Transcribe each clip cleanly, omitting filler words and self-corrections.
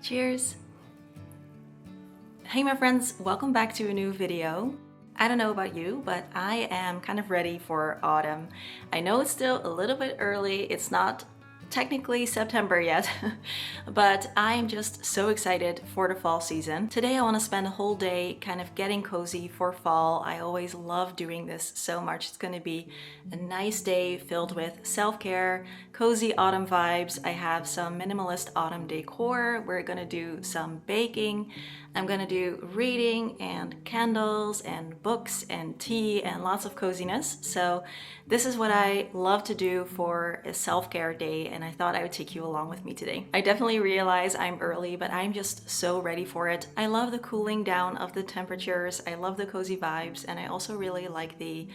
Cheers! Hey my friends, welcome back to a new video. I don't know about you, but I am kind of ready for autumn. I know it's still a little bit early, it's not technically September yet, but I am just so excited for the fall season. Today I want to spend a whole day kind of getting cozy for fall. I always love doing this so much. It's going to be a nice day filled with self-care, cozy autumn vibes. I have some minimalist autumn decor. We're going to do some baking. I'm going to do reading and candles and books and tea and lots of coziness. So this is what I love to do for a self-care day, and I thought I would take you along with me today. I definitely realize I'm early, but I'm just so ready for it. I love the cooling down of the temperatures. I love the cozy vibes, and I also really like the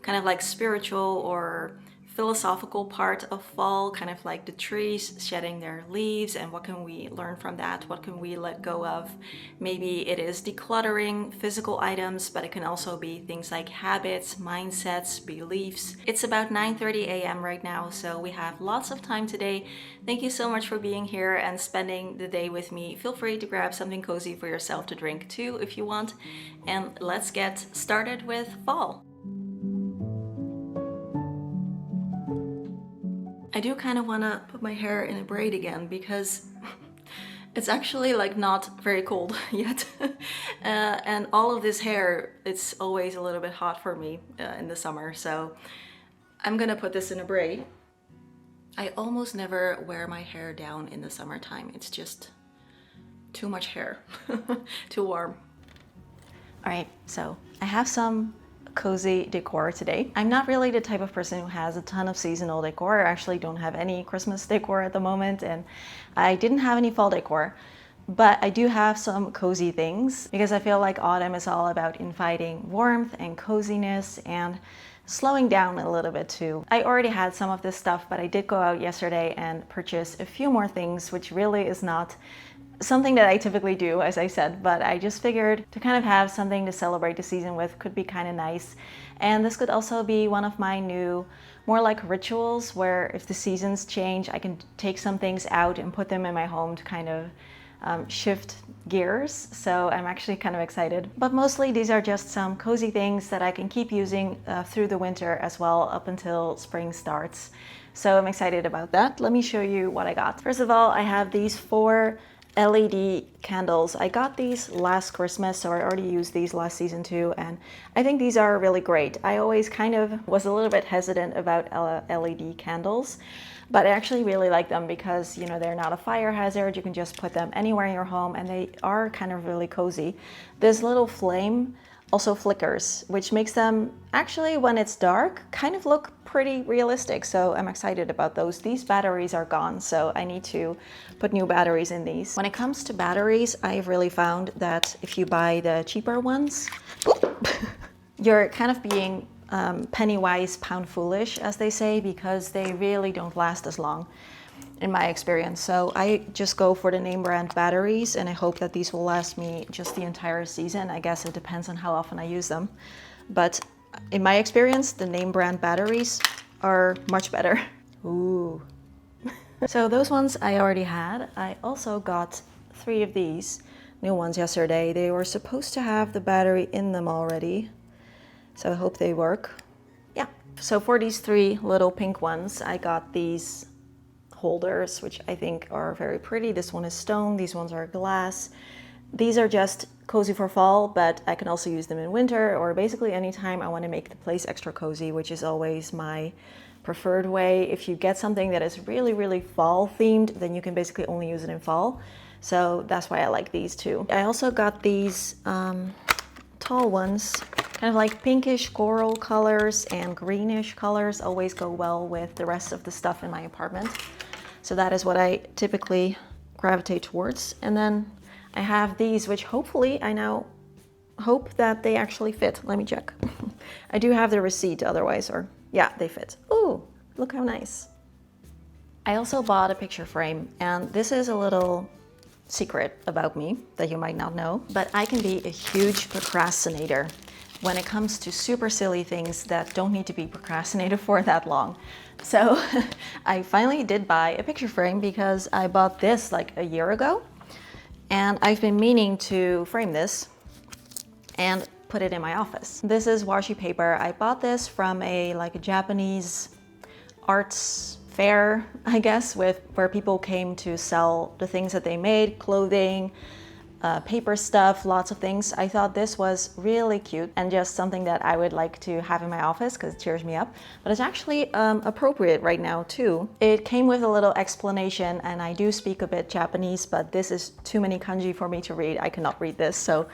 kind of like spiritual or philosophical part of fall, kind of like the trees shedding their leaves and what can we learn from that, what can we let go of. Maybe it is decluttering physical items, but it can also be things like habits, mindsets, beliefs. It's about 9:30 a.m. right now, so we have lots of time today. Thank you so much for being here and spending the day with me. Feel free to grab something cozy for yourself to drink too if you want, and let's get started with fall. I do kind of want to put my hair in a braid again because it's actually like not very cold yet. And all of this hair, it's always a little bit hot for me in the summer. So I'm gonna put this in a braid. I almost never wear my hair down in the summertime. It's just too much hair, too warm. All right, so I have some cozy decor today. I'm not really the type of person who has a ton of seasonal decor. I actually don't have any Christmas decor at the moment, and I didn't have any fall decor, but I do have some cozy things because I feel like autumn is all about inviting warmth and coziness and slowing down a little bit too. I already had some of this stuff, but I did go out yesterday and purchase a few more things, which really is not something that I typically do, as I said, but I just figured to kind of have something to celebrate the season with could be kind of nice. And this could also be one of my new, more like rituals, where if the seasons change, I can take some things out and put them in my home to kind of shift gears. So I'm actually kind of excited. But mostly these are just some cozy things that I can keep using through the winter as well, up until spring starts. So I'm excited about that. Let me show you what I got. First of all, I have these 4 LED candles. I got these last Christmas, so I already used these last season too, and I think these are really great. I always kind of was a little bit hesitant about LED candles, but I actually really like them because, you know, they're not a fire hazard. You can just put them anywhere in your home, and they are kind of really cozy. This little flame also flickers, which makes them actually, when it's dark, kind of look pretty realistic. So I'm excited about those. These batteries are gone, so I need to put new batteries in these. When it comes to batteries, I've really found that if you buy the cheaper ones, you're kind of being penny wise, pound foolish, as they say, because they really don't last as long in my experience. So I just go for the name brand batteries, and I hope that these will last me just the entire season. I guess it depends on how often I use them, but in my experience, the name brand batteries are much better. Ooh. So those ones I already had. I also got 3 of these new ones yesterday. They were supposed to have the battery in them already, so I hope they work. Yeah, so for these 3 little pink ones, I got these holders, which I think are very pretty. This one is stone, these ones are glass. These are just cozy for fall, but I can also use them in winter or basically anytime I want to make the place extra cozy, which is always my preferred way. If you get something that is really, really fall themed, then you can basically only use it in fall. So that's why I like these too. I also got these tall ones, kind of like pinkish coral colors and greenish colors always go well with the rest of the stuff in my apartment. So that is what I typically gravitate towards. And then I have these, which hopefully I now hope that they actually fit. Let me check. I do have the receipt otherwise, or yeah, they fit. Ooh, look how nice. I also bought a picture frame, and this is a little secret about me that you might not know, but I can be a huge procrastinator when it comes to super silly things that don't need to be procrastinated for that long. So I finally did buy a picture frame because I bought this like a year ago. And I've been meaning to frame this and put it in my office. This is washi paper. I bought this from a Japanese arts fair, I guess, where people came to sell the things that they made, clothing, paper stuff, lots of things. I thought this was really cute and just something that I would like to have in my office because it cheers me up. But it's actually appropriate right now too. It came with a little explanation, and I do speak a bit Japanese, but this is too many kanji for me to read. I cannot read this, so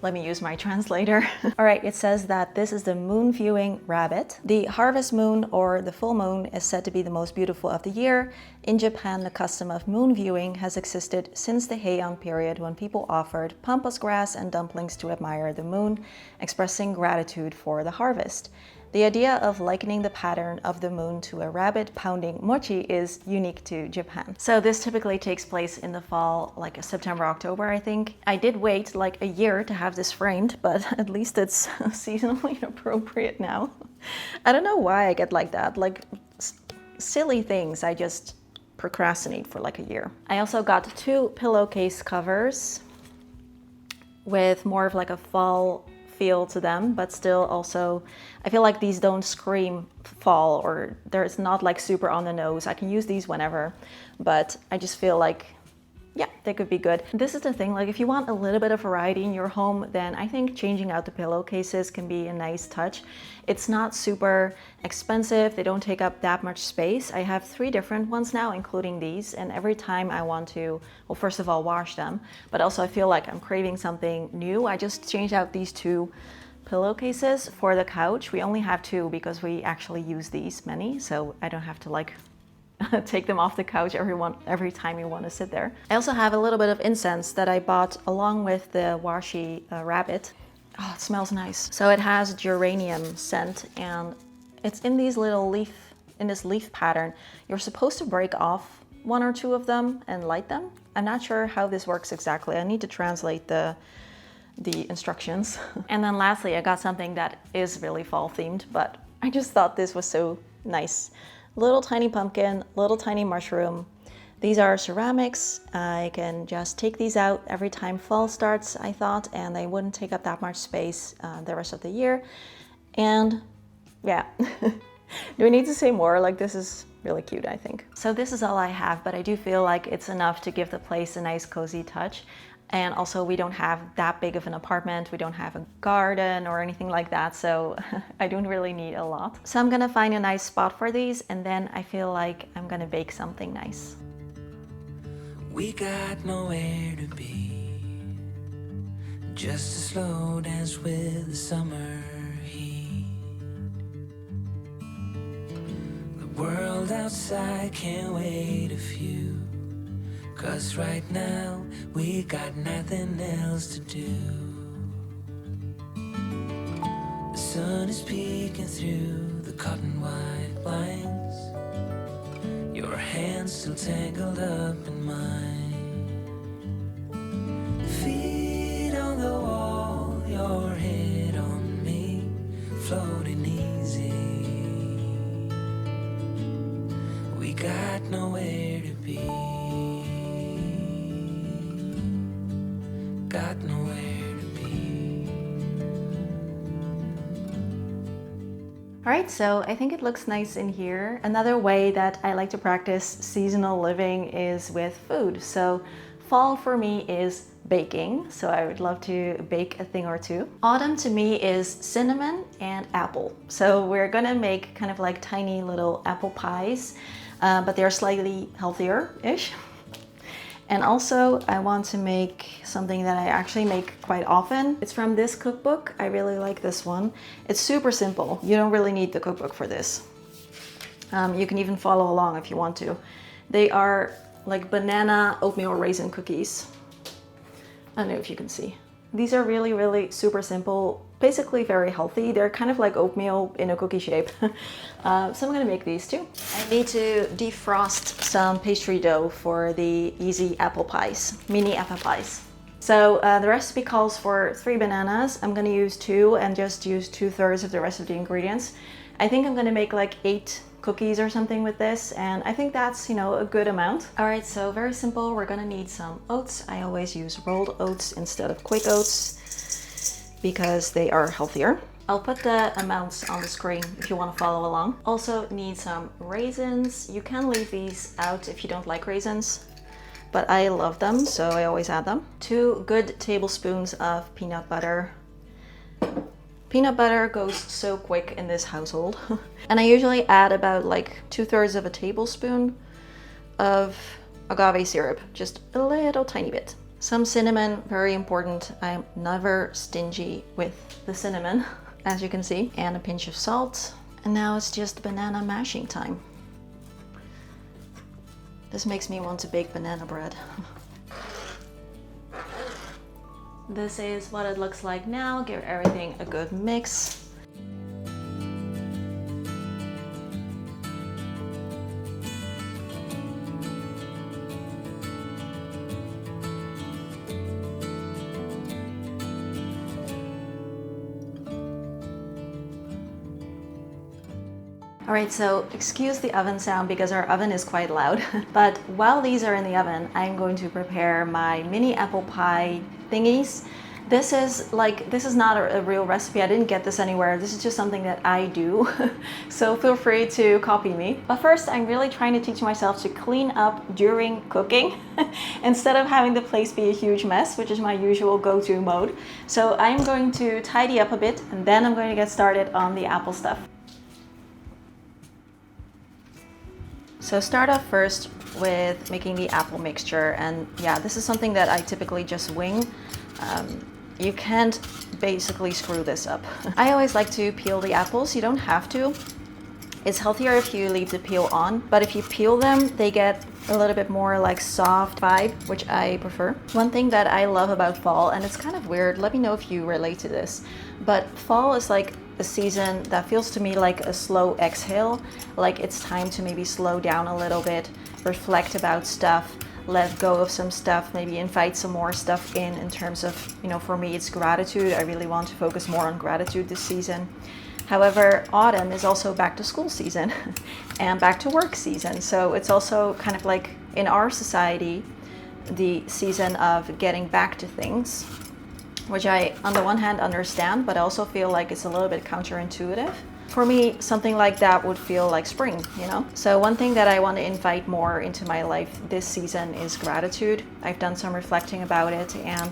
let me use my translator. All right, it says that this is the moon viewing rabbit. The harvest moon, or the full moon, is said to be the most beautiful of the year. In Japan, the custom of moon viewing has existed since the Heian period, when people offered pampas grass and dumplings to admire the moon, expressing gratitude for the harvest. The idea of likening the pattern of the moon to a rabbit pounding mochi is unique to Japan. So this typically takes place in the fall, like September, October, I think. I did wait like a year to have this framed, but at least it's seasonally appropriate now. I don't know why I get like that, like silly things I just procrastinate for like a year. I also got 2 pillowcase covers with more of like a fall feel to them, but still also I feel like these don't scream fall, or there's not like super on the nose. I can use these whenever, but I just feel like, yeah, they could be good. This is the thing, like if you want a little bit of variety in your home, then I think changing out the pillowcases can be a nice touch. It's not super expensive, they don't take up that much space. I have 3 different ones now, including these, and every time I want to, well, first of all, wash them, but also I feel like I'm craving something new. I just changed out these 2 pillowcases for the couch. We only have 2 because we actually use these many, so I don't have to like take them off the couch every time you want to sit there. I also have a little bit of incense that I bought along with the washi rabbit. Oh, it smells nice. So it has geranium scent, and it's in these little this leaf pattern. You're supposed to break off 1 or 2 of them and light them. I'm not sure how this works exactly. I need to translate the instructions. And then lastly, I got something that is really fall themed, but I just thought this was so nice. Little tiny pumpkin, little tiny mushroom. These are ceramics. I can just take these out every time fall starts, I thought, and they wouldn't take up that much space the rest of the year. And yeah, do we need to say more? Like, this is really cute, I think. So this is all I have, but I do feel like it's enough to give the place a nice cozy touch. And also we don't have that big of an apartment, we don't have a garden or anything like that, so I don't really need a lot. So I'm gonna find a nice spot for these, and then I feel like I'm gonna bake something nice. We got nowhere to be, just a slow dance with the summer heat. The world outside can't wait a few, 'cause right now we got nothing else to do. The sun is peeking through the cotton white blinds, your hands still tangled up in mine. Feet on the wall, your head on me, floating easy. We got nowhere to be, got nowhere to be. All right, so I think it looks nice in here. Another way that I like to practice seasonal living is with food. So fall for me is baking, so I would love to bake a thing or 2. Autumn to me is cinnamon and apple. So we're gonna make kind of like tiny little apple pies, but they're slightly healthier-ish. And also I want to make something that I actually make quite often. It's from this cookbook. I really like this one. It's super simple. You don't really need the cookbook for this. You can even follow along if you want to. They are like banana oatmeal raisin cookies. I don't know if you can see. These are really, really super simple, basically very healthy. They're kind of like oatmeal in a cookie shape. So I'm gonna make these too. I need to defrost some pastry dough for the easy apple pies, mini apple pies. So the recipe calls for 3 bananas. I'm gonna use 2 and just use 2/3 of the rest of the ingredients. I think I'm gonna make like 8 cookies or something with this, and I think that's, you know, a good amount. All right, so very simple. We're gonna need some oats. I always use rolled oats instead of quick oats because they are healthier. I'll put the amounts on the screen if you want to follow along. Also need some raisins. You can leave these out if you don't like raisins, but I love them, so I always add them. 2 good tablespoons of peanut butter. Peanut butter goes so quick in this household. And I usually add about like 2/3 of a tablespoon of agave syrup, just a little tiny bit. Some cinnamon, very important. I'm never stingy with the cinnamon, as you can see, and a pinch of salt. And now it's just banana mashing time. This makes me want to bake banana bread. This is what it looks like now. Give everything a good mix. All right, so excuse the oven sound because our oven is quite loud. But while these are in the oven, I'm going to prepare my mini apple pie thingies. This is not a real recipe. I didn't get this anywhere. This is just something that I do. So feel free to copy me. But first, I'm really trying to teach myself to clean up during cooking instead of having the place be a huge mess, which is my usual go-to mode. So I'm going to tidy up a bit and then I'm going to get started on the apple stuff. So start off first with making the apple mixture, and yeah, this is something that I typically just wing. You can't basically screw this up. I always like to peel the apples. You don't have to. It's healthier if you leave the peel on, but if you peel them, they get a little bit more like soft vibe, which I prefer. One thing that I love about fall, and it's kind of weird, let me know if you relate to this, but fall is like a season that feels to me like a slow exhale, like it's time to maybe slow down a little bit, reflect about stuff, let go of some stuff, maybe invite some more stuff in terms of, you know, for me it's gratitude. I really want to focus more on gratitude this season. However, autumn is also back to school season and back to work season. So it's also kind of like in our society, the season of getting back to things, which I, on the one hand, understand, but I also feel like it's a little bit counterintuitive. For me, something like that would feel like spring, you know? So one thing that I want to invite more into my life this season is gratitude. I've done some reflecting about it, and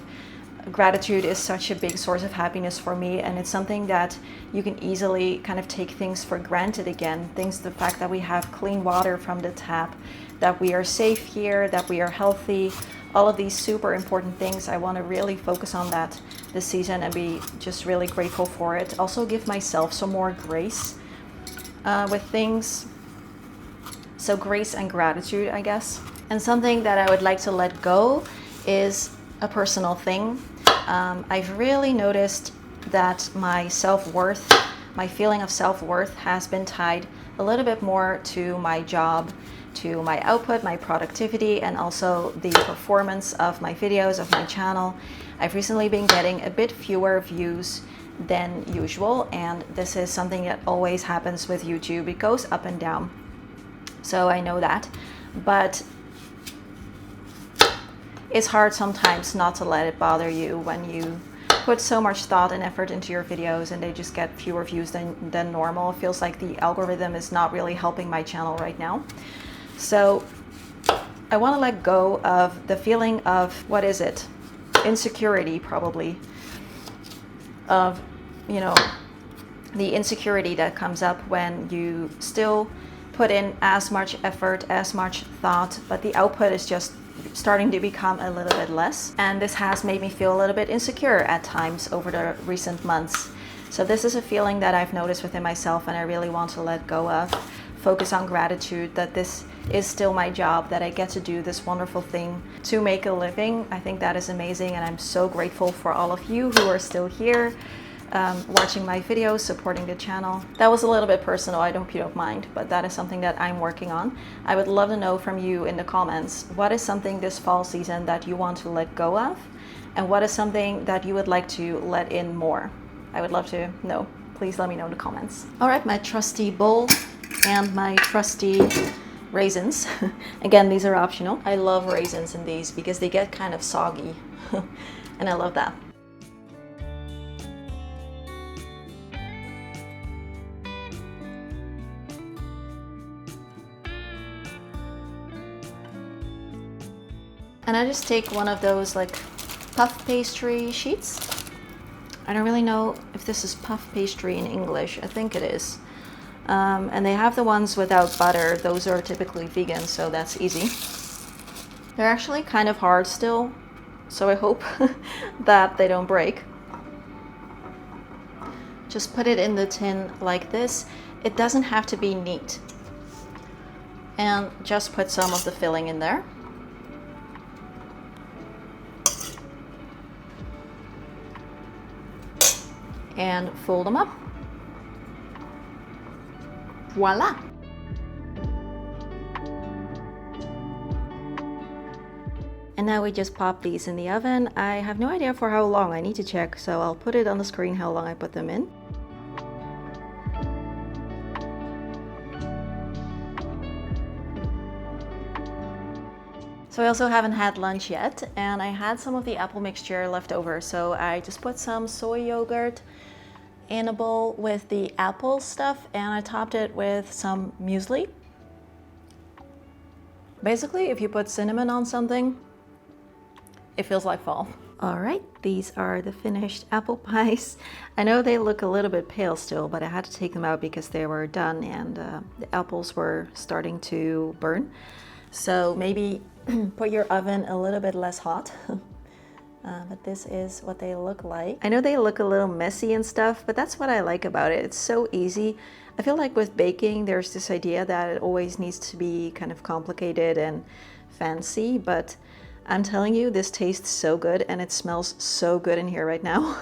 gratitude is such a big source of happiness for me, and it's something that you can easily kind of take things for granted again. The fact that we have clean water from the tap, that we are safe here, that we are healthy, all of these super important things. I want to really focus on that this season and be just really grateful for it. Also give myself some more grace with things. So grace and gratitude, I guess. And something that I would like to let go is a personal thing. I've really noticed that my self-worth, my feeling of self-worth has been tied a little bit more to my job, to my output, my productivity, and also the performance of my videos, of my channel. I've recently been getting a bit fewer views than usual, and this is something that always happens with YouTube. It goes up and down. So I know that, but it's hard sometimes not to let it bother you when you put so much thought and effort into your videos and they just get fewer views than normal. It feels like the algorithm is not really helping my channel right now. So I want to let go of the feeling of, what is it? Insecurity, probably. Of, you know, the insecurity that comes up when you still put in as much effort, as much thought, but the output is just starting to become a little bit less. And this has made me feel a little bit insecure at times over the recent months. So this is a feeling that I've noticed within myself and I really want to let go of. Focus on gratitude, that this is still my job, that I get to do this wonderful thing to make a living. I think that is amazing, and I'm so grateful for all of you who are still here, watching my videos, supporting the channel. That was a little bit personal, I hope you don't mind, but that is something that I'm working on. I would love to know from you in the comments, what is something this fall season that you want to let go of? And what is something that you would like to let in more? I would love to know. Please let me know in the comments. All right, my trusty bowl and my trusty raisins. Again, these are optional. I love raisins in these because they get kind of soggy and I love that. And I just take one of those like puff pastry sheets. I don't really know if this is puff pastry in English. I think it is. And they have the ones without butter. Those are typically vegan, so that's easy. They're actually kind of hard still, so I hope that they don't break. Just put it in the tin like this. It doesn't have to be neat. And just put some of the filling in there. And fold them up. Voila! And now we just pop these in the oven. I have no idea for how long, I need to check, so I'll put it on the screen how long I put them in. So I also haven't had lunch yet, and I had some of the apple mixture left over, so I just put some soy yogurt in a bowl with the apple stuff, and I topped it with some muesli. Basically, if you put cinnamon on something, it feels like fall. All right, these are the finished apple pies. I know they look a little bit pale still, but I had to take them out because they were done and the apples were starting to burn. So maybe put your oven a little bit less hot. But this is what they look like. I know they look a little messy and stuff, but that's what I like about it. It's so easy. I feel like with baking, there's this idea that it always needs to be kind of complicated and fancy, but I'm telling you, this tastes so good and it smells so good in here right now.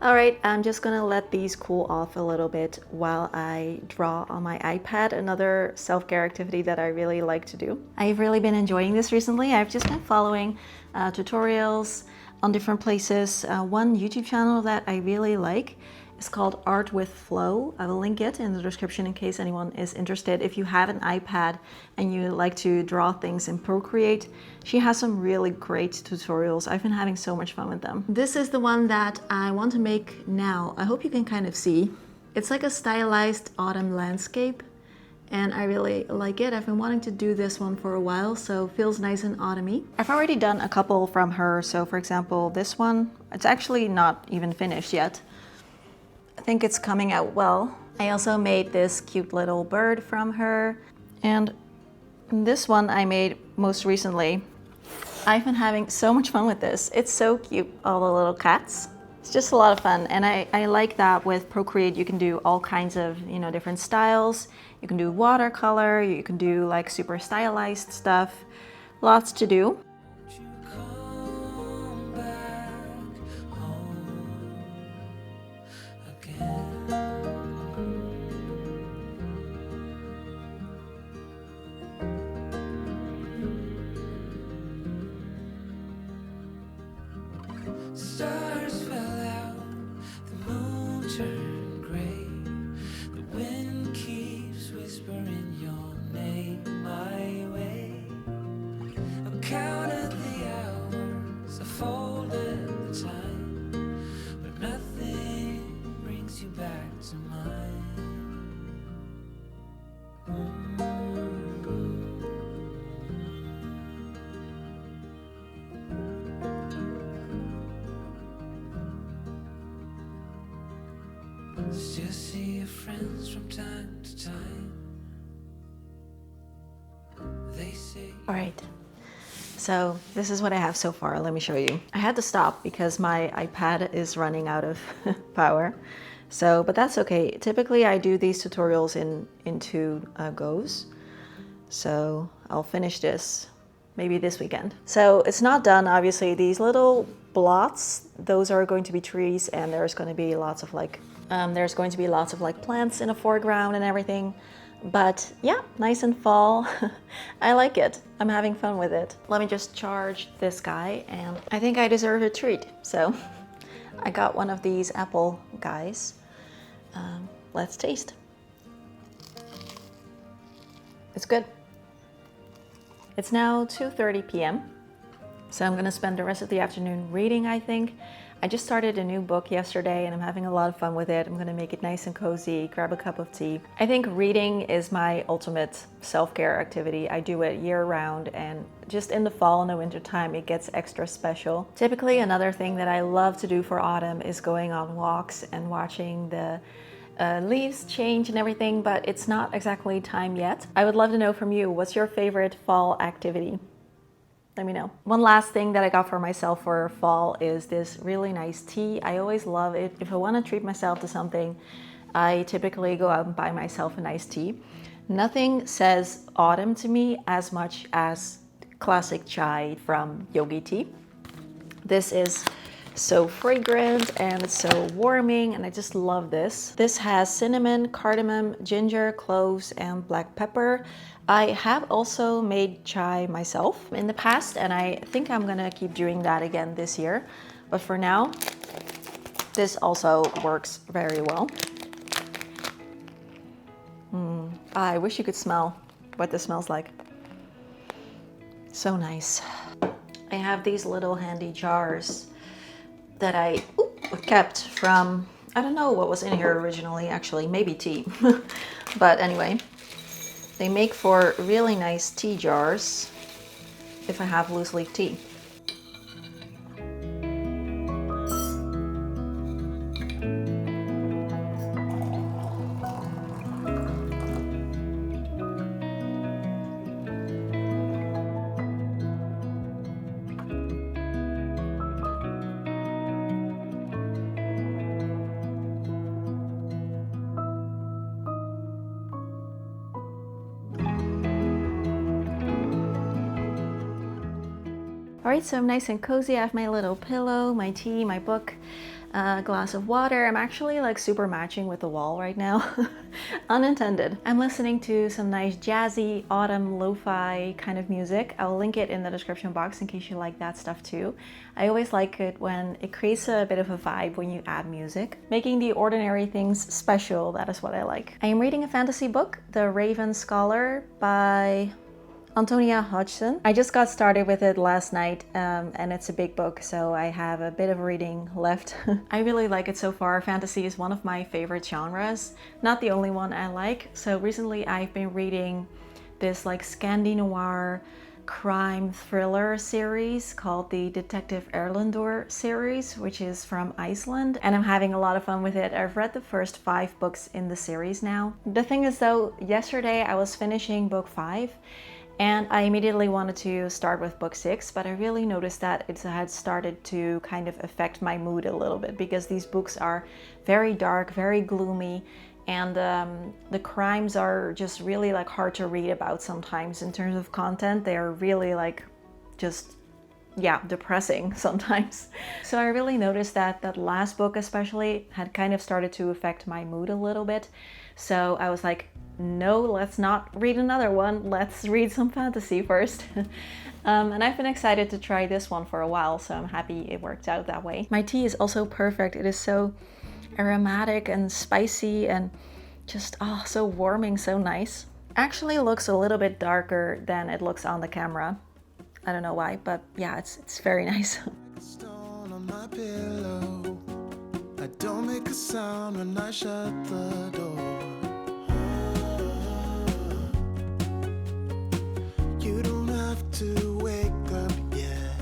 All right, I'm just gonna let these cool off a little bit while I draw on my iPad, another self-care activity that I really like to do. I've really been enjoying this recently. I've just been following tutorials on different places. One YouTube channel that I really like is called Art with Flow. I will link it in the description in case anyone is interested. If you have an iPad and you like to draw things in Procreate, she has some really great tutorials. I've been having so much fun with them. This is the one that I want to make now. I hope you can kind of see. It's like a stylized autumn landscape, and I really like it. I've been wanting to do this one for a while, so it feels nice and autumny. I've already done a couple from her. So for example, this one, it's actually not even finished yet. I think it's coming out well. I also made this cute little bird from her. And this one I made most recently. I've been having so much fun with this. It's so cute, all the little cats. It's just a lot of fun, and I like that with Procreate you can do all kinds of, different styles. You can do watercolor, you can do like super stylized stuff. Lots to do. Stars fell out, the moon turned gray. The wind keeps whispering your name my way. I've counted the hours, I folded the time, but nothing brings you back to mine. Still see your friends from time to time. They say. All right, so this is what I have so far. Let me show you. I had to stop because my iPad is running out of power. So, but that's okay. Typically I do these tutorials in two goes. So I'll finish this maybe this weekend. So it's not done, obviously. These little blots, those are going to be trees, and there's going to be lots of like plants in the foreground and everything. But yeah, nice and fall. I like it. I'm having fun with it. Let me just charge this guy, and I think I deserve a treat. So I got one of these apple guys. Let's taste. It's good. It's now 2:30 p.m. So I'm gonna spend the rest of the afternoon reading, I think. I just started a new book yesterday and I'm having a lot of fun with it. I'm gonna make it nice and cozy, grab a cup of tea. I think reading is my ultimate self-care activity. I do it year round, and just in the fall and the winter time it gets extra special. Typically another thing that I love to do for autumn is going on walks and watching the leaves change and everything, but it's not exactly time yet. I would love to know from you, what's your favorite fall activity? Let me know. One last thing that I got for myself for fall is this really nice tea. I always love it. If I want to treat myself to something, I typically go out and buy myself a nice tea. Nothing says autumn to me as much as classic chai from Yogi Tea. This is so fragrant and it's so warming, and I just love this. This has cinnamon, cardamom, ginger, cloves, and black pepper. I have also made chai myself in the past, and I think I'm gonna keep doing that again this year. But for now, this also works very well. I wish you could smell what this smells like. So nice. I have these little handy jars that I kept from, I don't know what was in here originally, actually, maybe tea. But anyway, they make for really nice tea jars if I have loose leaf tea. All right, so I'm nice and cozy. I have my little pillow, my tea, my book, a glass of water. I'm actually like super matching with the wall right now. Unintended. I'm listening to some nice jazzy autumn lo-fi kind of music. I'll link it in the description box in case you like that stuff too. I always like it when it creates a bit of a vibe when you add music. Making the ordinary things special, that is what I like. I am reading a fantasy book, The Raven Scholar by Antonia Hodgson. I just got started with it last night, and it's a big book, so I have a bit of reading left. I really like it so far. Fantasy is one of my favorite genres, not the only one I like. So recently I've been reading this like Scandi noir crime thriller series called the Detective Erlendur series, which is from Iceland, and I'm having a lot of fun with it. I've read the first 5 books in the series now. The thing is though, yesterday I was finishing book 5, and I immediately wanted to start with book 6, but I really noticed that it had started to kind of affect my mood a little bit, because these books are very dark, very gloomy, and the crimes are just really like hard to read about sometimes in terms of content. They are really like just, yeah, depressing sometimes. So I really noticed that that last book especially had kind of started to affect my mood a little bit. So I was like, no, let's not read another one. Let's read some fantasy first. And I've been excited to try this one for a while, so I'm happy it worked out that way. My tea is also perfect. It is so aromatic and spicy and just, oh, so warming, so nice. Actually looks a little bit darker than it looks on the camera. I don't know why, but yeah, it's very nice. Stone on my pillow. I don't make a sound when I shut the door. You don't have to wake up yet.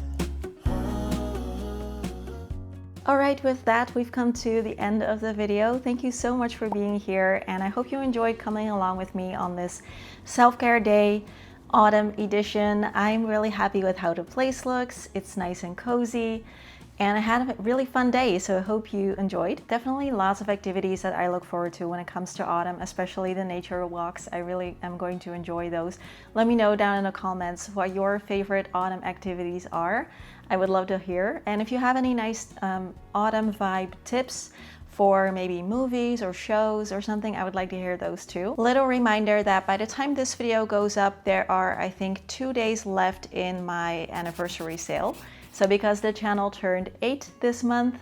Alright, with that we've come to the end of the video. Thank you so much for being here, and I hope you enjoyed coming along with me on this self-care day autumn edition. I'm really happy with how the place looks. It's nice and cozy, and I had a really fun day, so I hope you enjoyed. Definitely lots of activities that I look forward to when it comes to autumn, especially the nature walks. I really am going to enjoy those. Let me know down in the comments what your favorite autumn activities are. I would love to hear. And if you have any nice autumn vibe tips for maybe movies or shows or something, I would like to hear those too. Little reminder that by the time this video goes up, there are, I think, 2 days left in my anniversary sale. So because the channel turned 8 this month,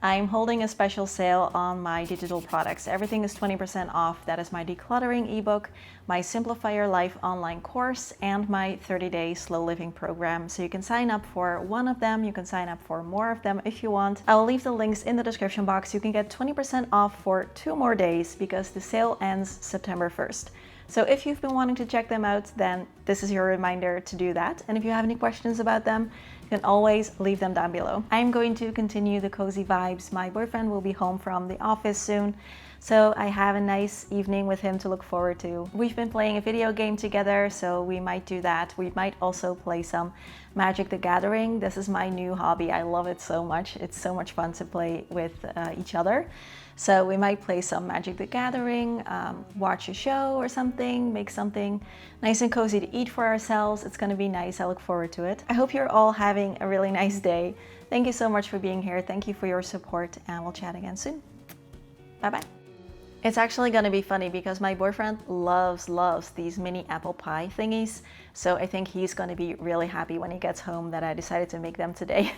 I'm holding a special sale on my digital products. Everything is 20% off. That is my decluttering ebook, my Simplify Your Life online course, and my 30-day slow living program. So you can sign up for one of them. You can sign up for more of them if you want. I will leave the links in the description box. You can get 20% off for 2 more days because the sale ends September 1st. So if you've been wanting to check them out, then this is your reminder to do that. And if you have any questions about them, you can always leave them down below. I'm going to continue the cozy vibes. My boyfriend will be home from the office soon, so I have a nice evening with him to look forward to. We've been playing a video game together, so we might do that. We might also play some Magic the Gathering. This is my new hobby. I love it so much. It's so much fun to play with each other. So we might play some Magic the Gathering, watch a show or something, make something nice and cozy to eat for ourselves. It's gonna be nice. I look forward to it. I hope you're all having a really nice day. Thank you so much for being here. Thank you for your support, and we'll chat again soon. Bye-bye. It's actually gonna be funny because my boyfriend loves these mini apple pie thingies. So I think he's gonna be really happy when he gets home that I decided to make them today.